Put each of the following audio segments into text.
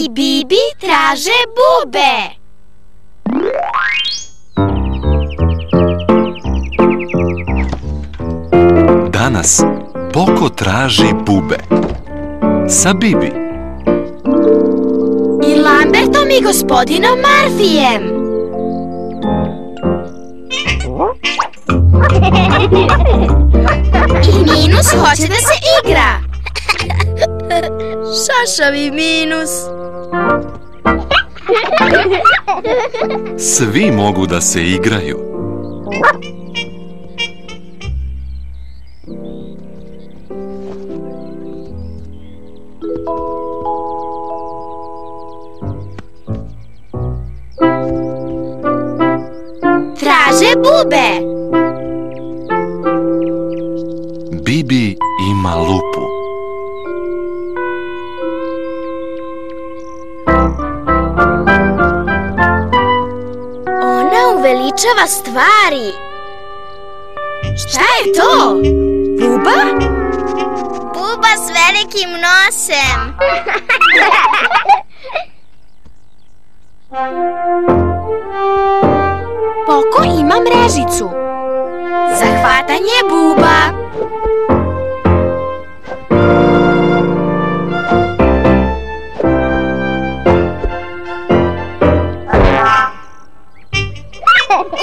i Bibi traže bube. Danas Poko traži bube sa Bibi I Lambertom i gospodinom Marfijem. I Minus hoće da se igra. Šašavi Minus. Svi mogu da se igraju. Traže bube. Bibi ima lupu. Ona uveličava stvari. Šta je to? Buba? Buba s velikim nosem. Poko ima mrežicu. Za hvatanje buba.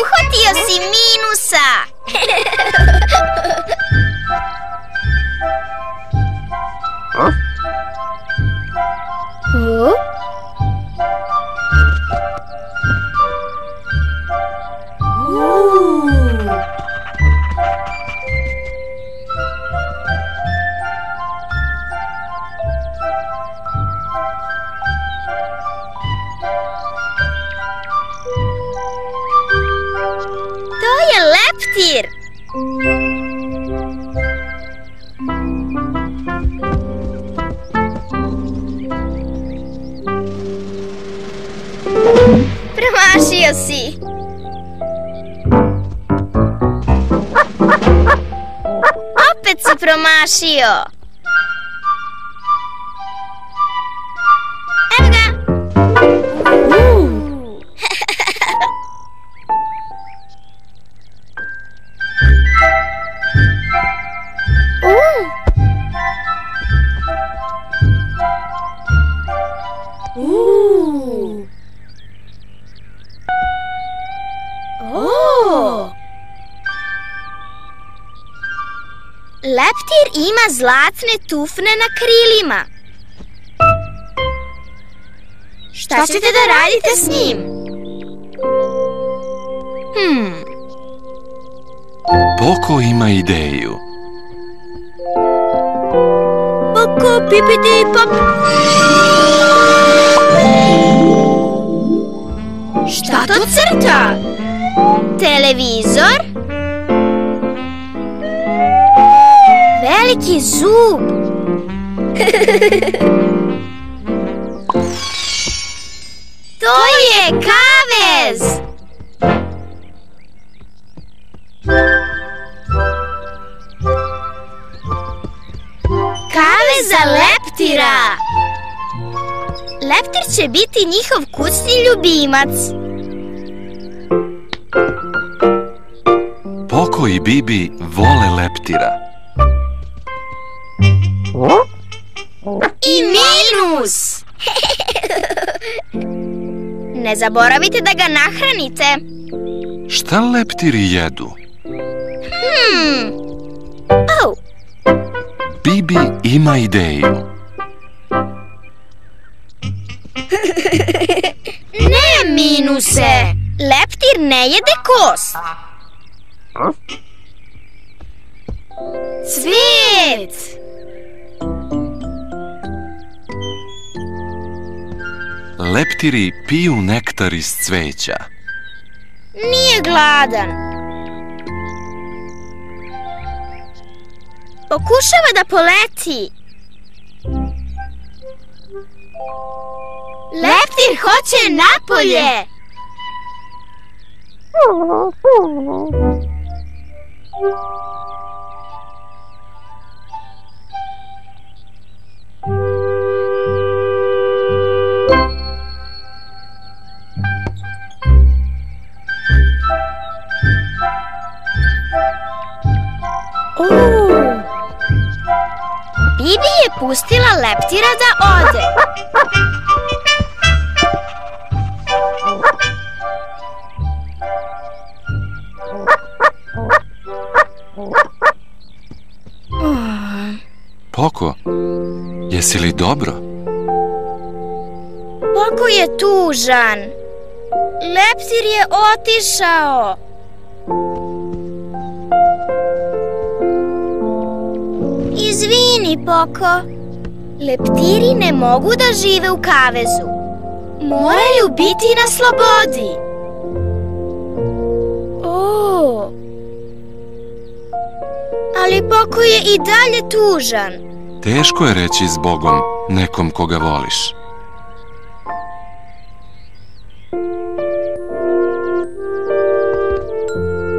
Uhvatio si Minusa. To je leptir. Promašio si. Opet si promašio. Evo ga. Leptir ima zlatne tufne na krilima. Šta ćete da radite s njim? Poko ima ideju. Poko, pipidi, pop. Šta to crta? Televizor? Veliki zub. To je kavez. Kavez za leptira. Leptir će biti njihov kućni ljubimac. Poko i Bibi vole leptira. I Minus. Ne zaboravite da ga nahranite. Šta leptiri jedu? Bibi ima ideju. Ne, Minuse. Leptir ne jede kost. Cvijet. Leptiri piju nektar iz cveća. Nije gladan. Pokušava da poleti. Leptir hoće napolje. leptira da ode. Poko, jesi li dobro? Poko je tužan. Leptir je otišao. Izvini, Poko. Leptiri ne mogu da žive u kavezu. Moraju biti na slobodi. Ali Poko je i dalje tužan. Teško je reći zbogom nekom koga voliš.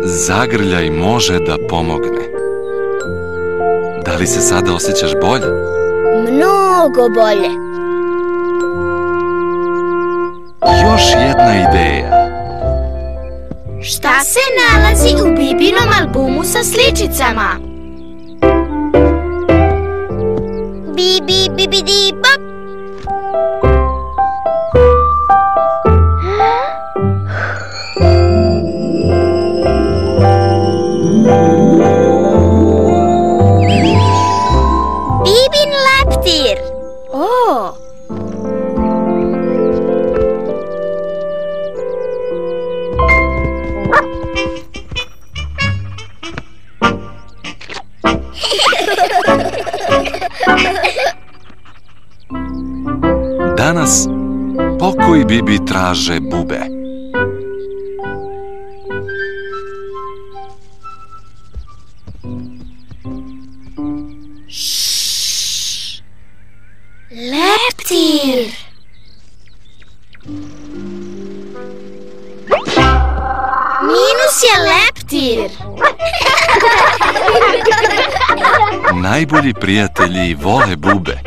Zagrljaj može da pomogne. Da li se sada osjećaš bolje? Mnogo bolje. Još jedna ideja. Šta se nalazi u Bibinom albumu sa sličicama? Bibi, bibidi, bop. Bibin leptir. Danas Poko i Bibi traže bube. Leptir. Minus je leptir. Najbolji prijatelji vole bube.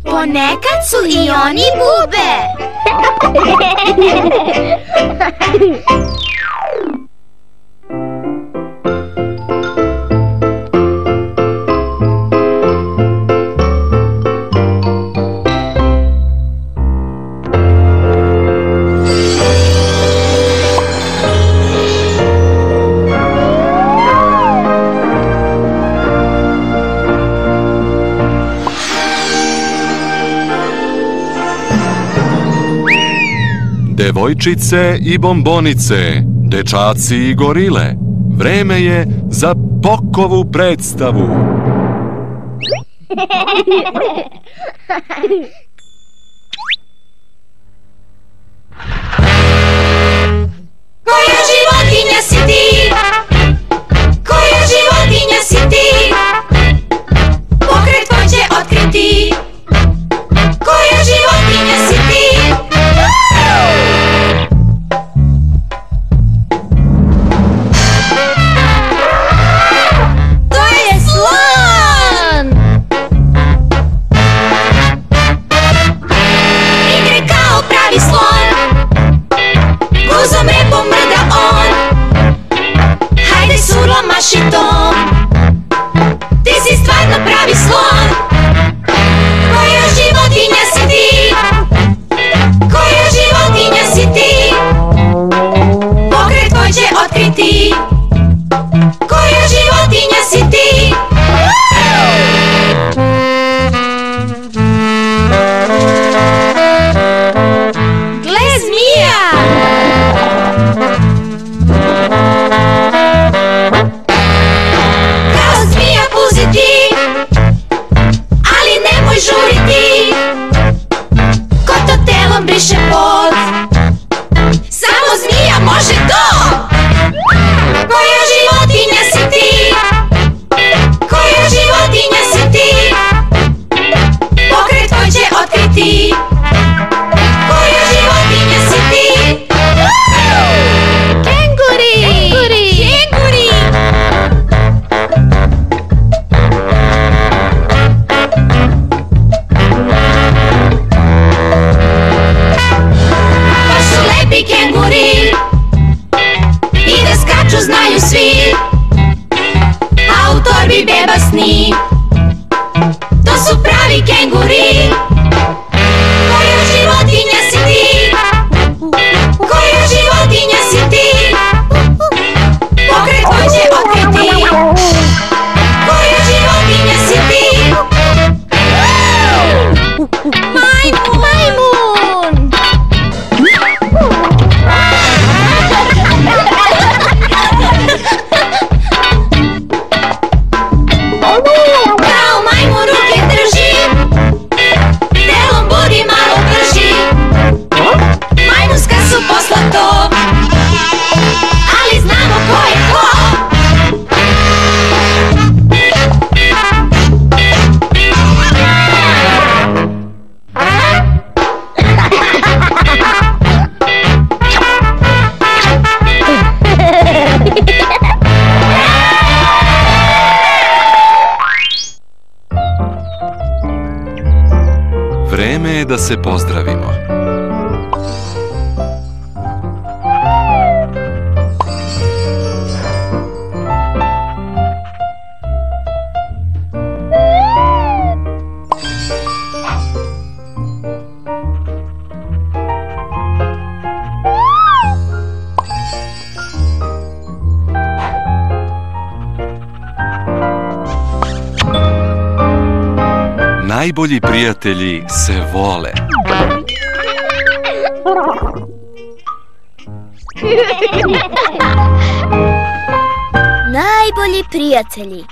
Ponekad su i oni bube. Devojčice i bombonice, dečaci i gorile, vreme je za Pokovu predstavu. Koja životinja si ti? Koja životinja si ti? Pokret hoće otkriti. Koja životinja si ti? To je slon! Igre kao pravi slon. Guzom repom mrda on. Hajde surlo maši tom. Ti si stvarno pravi slon. Koja životinja si ti? Koja životinja si ti? Pokret hoće otkriti. Koja životinja si ti? Gle zmija! Kao zmija puziti, ali nemoj žuriti. Ko to telom briše pod, samo zmija može to. Koja životinja si ti? Koja životinja si ti? Pokret hoće otkriti. Koja životinja si ti? Kenguri! Kenguri! da se pozdravimo. Najbolji prijatelji se vole. Najbolji prijatelji.